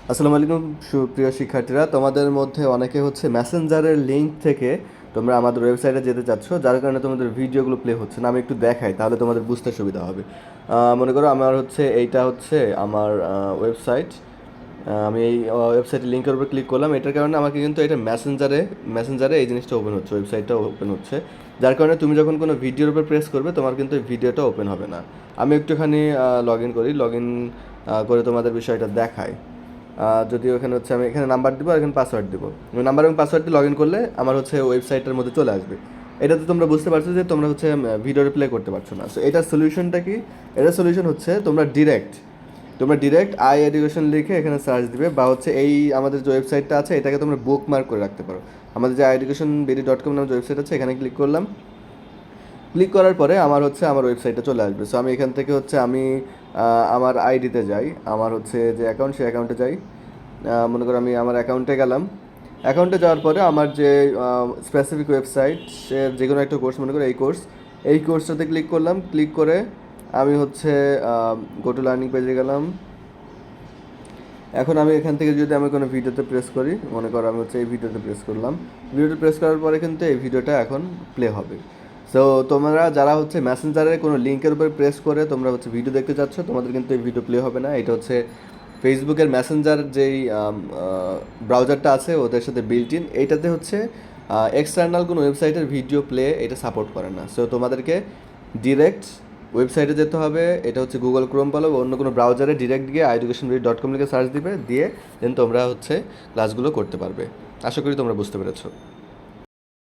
আসসালামু আলাইকুম সুপ্রিয় শিক্ষার্থীরা, তোমাদের মধ্যে অনেকে হচ্ছে মেসেঞ্জারের লিঙ্ক থেকে তোমরা আমাদের ওয়েবসাইটে যেতে চাচ্ছ, যার কারণে তোমাদের ভিডিওগুলো প্লে হচ্ছে না। আমি একটু দেখাই, তাহলে তোমাদের বুঝতে সুবিধা হবে। মনে করো আমার হচ্ছে এইটা হচ্ছে আমার ওয়েবসাইট। আমি এই ওয়েবসাইটের লিঙ্কের উপর ক্লিক করলাম, এটার কারণে আমাকে কিন্তু এটা মেসেঞ্জারে এই জিনিসটা ওপেন হচ্ছে, ওয়েবসাইটটা ওপেন হচ্ছে। যার কারণে তুমি যখন কোনো ভিডিওর উপর প্রেস করবে, তোমার কিন্তু এই ভিডিওটা ওপেন হবে না। আমি একটুখানি লগ ইন করি, লগ ইন করে তোমাদের বিষয়টা দেখাই। যদিও এখানে হচ্ছে আমি এখানে নাম্বার দিব আর এখানে পাসওয়ার্ড দেবো। নাম্বার এবং পাসওয়ার্ড দিয়ে লগ ইন করলে আমার হচ্ছে ওয়েবসাইটের মধ্যে চলে আসবে। এটাতে তোমরা বুঝতে পারছো যে তোমরা হচ্ছে ভিডিও প্লে করতে পারছো না। সো এটার সলিউশনটা কি? এটার সলিউশন হচ্ছে তোমরা ডিরেক্ট আই এডুকেশন লিখে এখানে সার্চ দিবে, বা হচ্ছে এই আমাদের যে ওয়েবসাইটটা আছে এটাকে তোমরা বুক মার্ক করে রাখতে পারো। আমাদের যে iEducationBD.com নামে যে ওয়েবসাইট আছে এখানে ক্লিক করলাম। ক্লিক করার পরে আমার হচ্ছে আমার ওয়েবসাইটে চলে আসবে। সো আমি এখান থেকে হচ্ছে আমি আমার আইডিতে যাই, আমার হচ্ছে যে অ্যাকাউন্ট সেই অ্যাকাউন্টে যাই। মনে করো আমি আমার অ্যাকাউন্টে গেলাম। অ্যাকাউন্টে যাওয়ার পরে আমার যে স্পেসিফিক ওয়েবসাইট, সে যে কোনো একটা কোর্স, মনে করো এই কোর্সটাতে ক্লিক করলাম। ক্লিক করে আমি হচ্ছে গো টু লার্নিং পেজে গেলাম। এখন আমি এখান থেকে যদি আমি কোনো ভিডিওতে প্রেস করি, মনে করো আমি হচ্ছে এই ভিডিওতে প্রেস করলাম। ভিডিওতে প্রেস করার পরে কিন্তু এই ভিডিওটা এখন প্লে হবে। সো তোমরা যারা হচ্ছে মেসেঞ্জারের কোনো লিঙ্কের উপর প্রেস করে তোমরা হচ্ছে ভিডিও দেখতে চাচ্ছ, তোমাদের কিন্তু এই ভিডিও প্লে হবে না। এটা হচ্ছে ফেসবুকের মেসেঞ্জার যেই ব্রাউজারটা আছে ওদের সাথে বিল্ট ইন, এইটাতে হচ্ছে এক্সটার্নাল কোনো ওয়েবসাইটের ভিডিও প্লে এটা সাপোর্ট করে না। সো তোমাদেরকে ডিরেক্ট ওয়েবসাইটে যেতে হবে। এটা হচ্ছে গুগল ক্রোম বলো বা অন্য কোনো ব্রাউজারে ডিরেক্ট গিয়ে iEducationBD.com লিখে সার্চ দিবে, দিয়ে দেন তোমরা হচ্ছে ক্লাসগুলো করতে পারবে। আশা করি তোমরা বুঝতে পেরেছো।